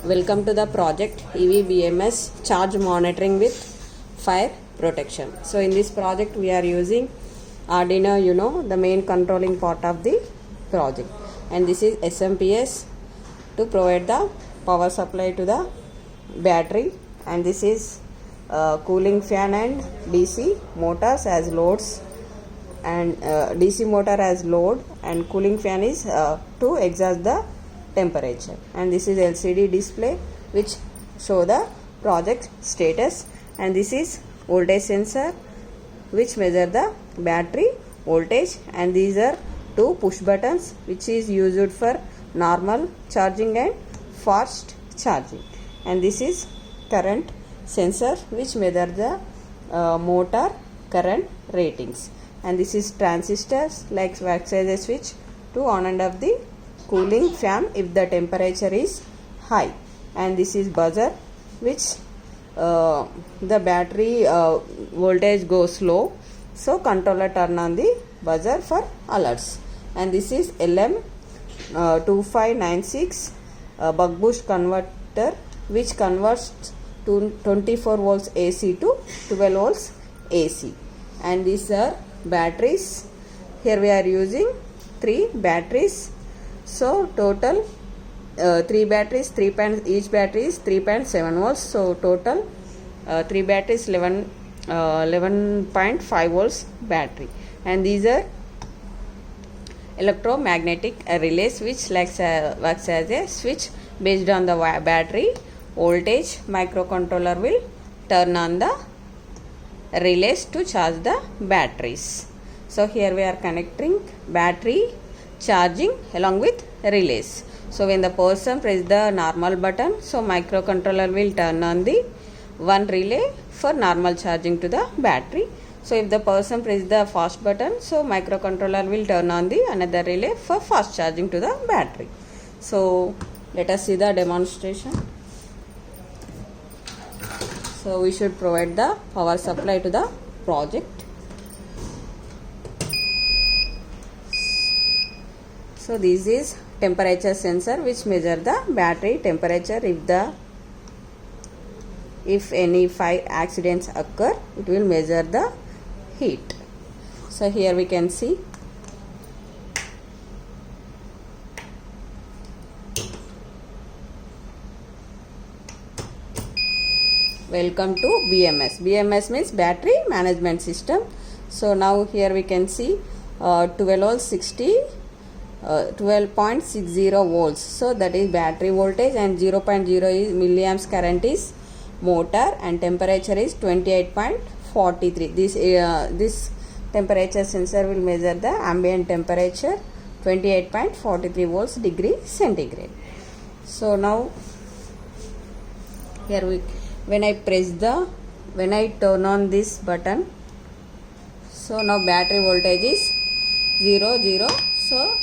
Welcome to the project EVBMS charge monitoring with fire protection. So in this project we are using Arduino the main controlling part of the project, and this is SMPS to provide the power supply to the battery, and this is cooling fan and DC motors as loads, and DC motor as load, and cooling fan is to exhaust the temperature, and this is LCD display which show the project status, and this is voltage sensor which measure the battery voltage, and these are two push buttons which is used for normal charging and fast charging, and this is current sensor which measure the motor current ratings, and this is transistors like backside switch to on and off the cooling fan if the temperature is high, and this is buzzer which the battery voltage goes low, so controller turn on the buzzer for alerts, and this is LM2596 buck boost converter which converts to 24 volts AC to 12 volts AC, and these are batteries. Here we are using 3 batteries, so total 3 batteries, each battery is 3.7 volts, so total 3 batteries 11.5 volts battery, and these are electromagnetic relays which works as a switch based on the battery voltage. Microcontroller will turn on the relays to charge the batteries. So here we are connecting battery charging along with relays. So when the person press the normal button, so microcontroller will turn on the one relay for normal charging to the battery. So if the person press the fast button, so microcontroller will turn on the another relay for fast charging to the battery. So let us see the demonstration. So we should provide the power supply to the project. So this is temperature sensor which measure the battery temperature. If any fire accidents occur, it will measure the heat. So here we can see welcome to BMS. BMS means battery management system. So now here we can see 12.60 volts, so that is battery voltage, and 0.0 is milliamps current is motor, and temperature is 28.43. This temperature sensor will measure the ambient temperature 28.43 volts degree centigrade. So now here when I turn on this button, so now battery voltage is 0. So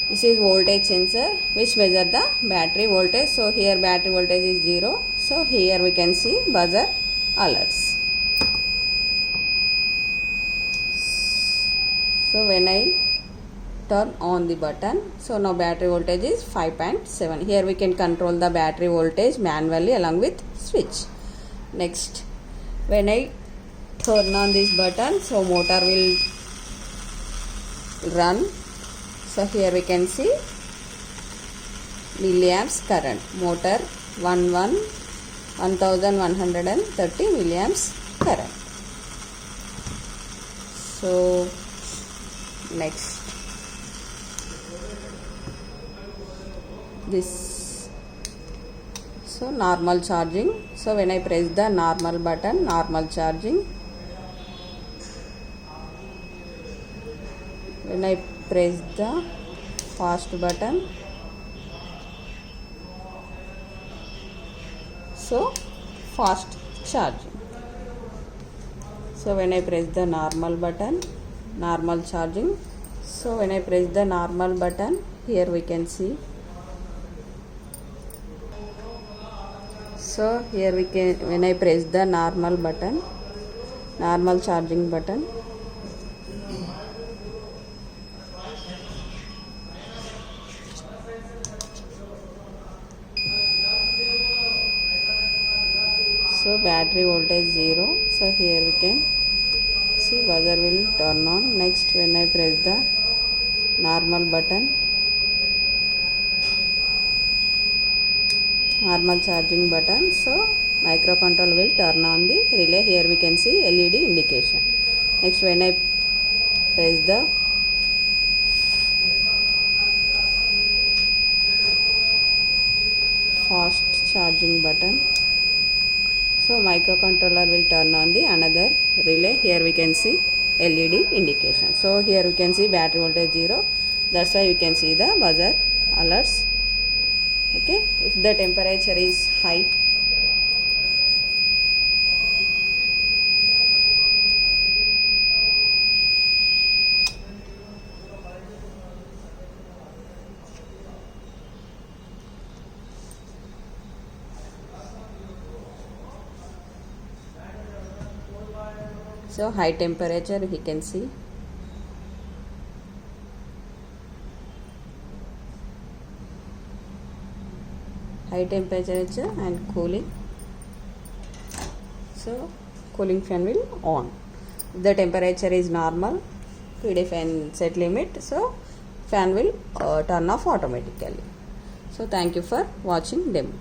this is voltage sensor which measure the battery voltage. So here battery voltage is 0. So here we can see buzzer alerts. So when I turn on the button, so now battery voltage is 5.7. Here we can control the battery voltage manually along with switch. Next, when I turn on this button, so motor will run. So here we can see milliamps current, motor 1130 milliamps current. So next, this, so normal charging. So when I press the normal button, normal charging. When I press the fast button, so fast charging. So when I press the normal button, normal charging. So when I press the normal button, here we can see, so here we can, when I press the normal button, normal charging button, battery voltage 0. So here we can see buzzer will turn on. Next, when I press the normal button, normal charging button, so microcontroller will turn on the relay. Here we can see LED indication. Next, when I press the fast charging button, so microcontroller will turn on the another relay. Here we can see LED indication. So here we can see battery voltage 0. That's why we can see the buzzer alerts. Okay, if the temperature is high, so high temperature we can see. High temperature and cooling, so cooling fan will on. If the temperature is normal, PD fan set limit, so fan will turn off automatically. So thank you for watching demo.